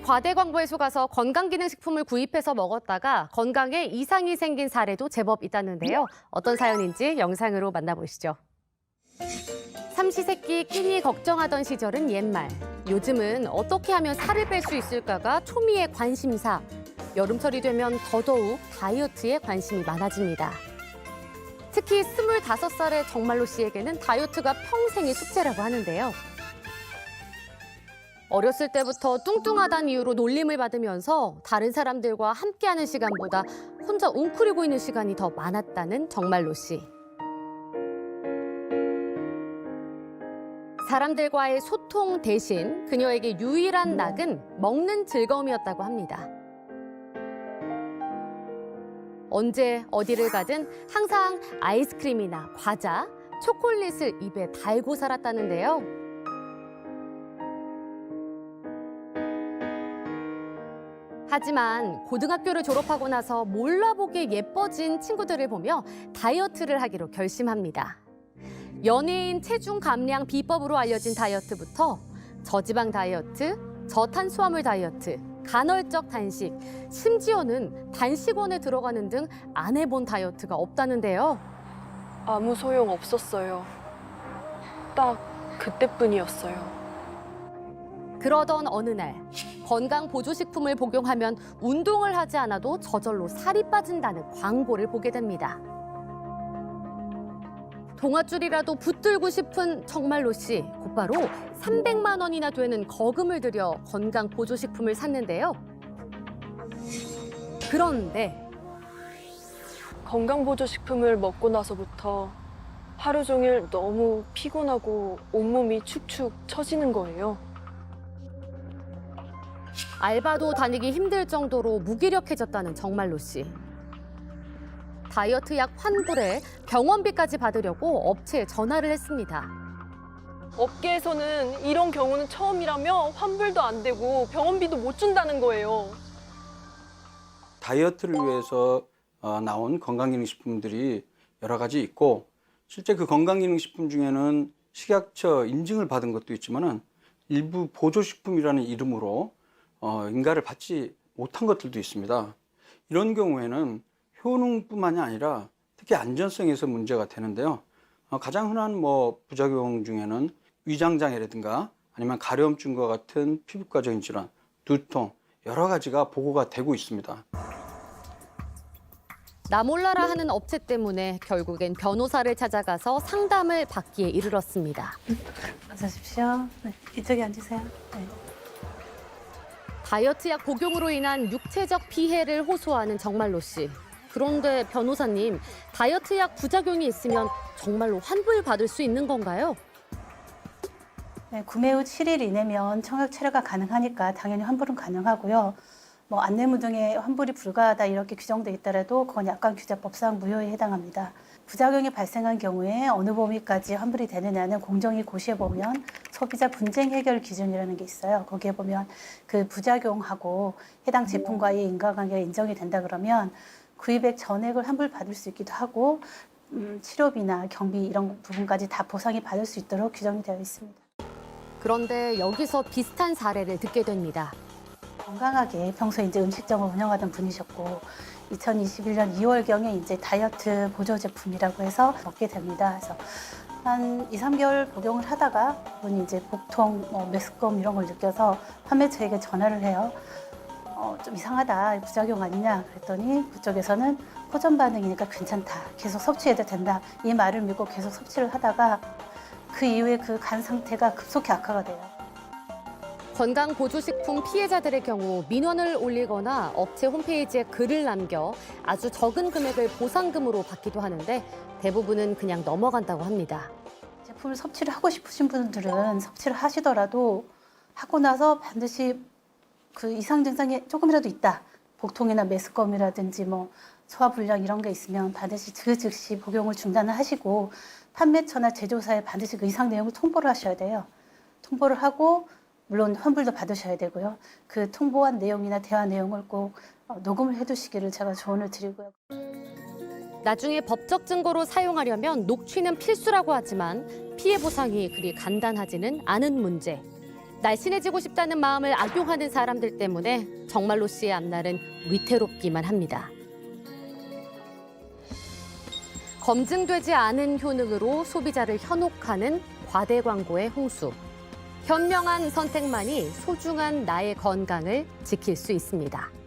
과대 광고에 속아서 건강기능식품을 구입해서 먹었다가 건강에 이상이 생긴 사례도 제법 있다는데요. 어떤 사연인지 영상으로 만나보시죠. 삼시세끼 끼니 걱정하던 시절은 옛말. 요즘은 어떻게 하면 살을 뺄 수 있을까가 초미의 관심사. 여름철이 되면 더더욱 다이어트에 관심이 많아집니다. 특히 25살의 정말로 씨에게는 다이어트가 평생의 숙제라고 하는데요. 어렸을 때부터 뚱뚱하다는 이유로 놀림을 받으면서 다른 사람들과 함께하는 시간보다 혼자 웅크리고 있는 시간이 더 많았다는 정말로 씨. 사람들과의 소통 대신 그녀에게 유일한 낙은 먹는 즐거움이었다고 합니다. 언제 어디를 가든 항상 아이스크림이나 과자, 초콜릿을 입에 달고 살았다는데요. 하지만 고등학교를 졸업하고 나서 몰라보게 예뻐진 친구들을 보며 다이어트를 하기로 결심합니다. 연예인 체중 감량 비법으로 알려진 다이어트부터 저지방 다이어트, 저탄수화물 다이어트, 간헐적 단식, 심지어는 단식원에 들어가는 등 안 해본 다이어트가 없다는데요. 아무 소용 없었어요. 딱 그때뿐이었어요. 그러던 어느 날 건강 보조식품을 복용하면 운동을 하지 않아도 저절로 살이 빠진다는 광고를 보게 됩니다. 동아줄이라도 붙들고 싶은 정말로 씨, 곧바로 300만 원이나 되는 거금을 들여 건강 보조식품을 샀는데요. 그런데 건강보조식품을 먹고 나서부터 하루 종일 너무 피곤하고 온몸이 축축 처지는 거예요. 알바도 다니기 힘들 정도로 무기력해졌다는 정말로 씨. 다이어트 약 환불에 병원비까지 받으려고 업체에 전화를 했습니다. 업계에서는 이런 경우는 처음이라며 환불도 안 되고 병원비도 못 준다는 거예요. 다이어트를 위해서 나온 건강기능식품들이 여러 가지 있고, 실제 그 건강기능식품 중에는 식약처 인증을 받은 것도 있지만은 일부 보조식품이라는 이름으로 인가를 받지 못한 것들도 있습니다. 이런 경우에는 효능뿐만이 아니라 특히 안전성에서 문제가 되는데요. 가장 흔한 부작용 중에는 위장장애라든가 아니면 가려움증과 같은 피부과적인 질환, 두통, 여러 가지가 보고가 되고 있습니다. 나 몰라라 하는 업체 때문에 결국엔 변호사를 찾아가서 상담을 받기에 이르렀습니다. 어서 오십시오. 네, 이쪽에 앉으세요. 네. 다이어트 약 복용으로 인한 육체적 피해를 호소하는 정말로 씨. 그런데 변호사님, 다이어트 약 부작용이 있으면 정말로 환불받을 수 있는 건가요? 네, 구매 후 7일 이내면 청약 체류가 가능하니까 당연히 환불은 가능하고요. 안내문 등에 환불이 불가하다 이렇게 규정돼 있더라도 그건 약관규제법상 무효에 해당합니다. 부작용이 발생한 경우에 어느 범위까지 환불이 되느냐는 공정위 고시에 보면 소비자 분쟁 해결 기준이라는 게 있어요. 거기에 보면 그 부작용하고 해당 제품과의 인과관계가 인정이 된다 그러면 구입액 전액을 환불받을 수 있기도 하고 치료비나 경비 이런 부분까지 다 보상이 받을 수 있도록 규정이 되어 있습니다. 그런데 여기서 비슷한 사례를 듣게 됩니다. 건강하게 평소에 이제 음식점을 운영하던 분이셨고 2021년 2월경에 이제 다이어트 보조 제품이라고 해서 먹게 됩니다. 그래서 한 2, 3개월 복용을 하다가 그분이 이제 복통, 메스꺼움 이런 걸 느껴서 판매처에게 전화를 해요. 좀 이상하다, 부작용 아니냐 그랬더니 그쪽에서는 호전 반응이니까 괜찮다, 계속 섭취해도 된다 이 말을 믿고 계속 섭취를 하다가 그 이후에 그 간 상태가 급속히 악화가 돼요. 건강보조식품 피해자들의 경우 민원을 올리거나 업체 홈페이지에 글을 남겨 아주 적은 금액을 보상금으로 받기도 하는데 대부분은 그냥 넘어간다고 합니다. 제품을 섭취를 하고 싶으신 분들은 섭취를 하시더라도 하고 나서 반드시 그 이상 증상이 조금이라도 있다. 복통이나 메스꺼움이라든지 소화불량 이런 게 있으면 반드시 그 즉시 복용을 중단을 하시고 판매처나 제조사에 반드시 그 이상 내용을 통보를 하셔야 돼요. 통보를 하고 물론 환불도 받으셔야 되고요. 그 통보한 내용이나 대화 내용을 꼭 녹음을 해두시기를 제가 조언을 드리고요. 나중에 법적 증거로 사용하려면 녹취는 필수라고 하지만 피해 보상이 그리 간단하지는 않은 문제. 날씬해지고 싶다는 마음을 악용하는 사람들 때문에 정말로 씨의 앞날은 위태롭기만 합니다. 검증되지 않은 효능으로 소비자를 현혹하는 과대 광고의 홍수. 현명한 선택만이 소중한 나의 건강을 지킬 수 있습니다.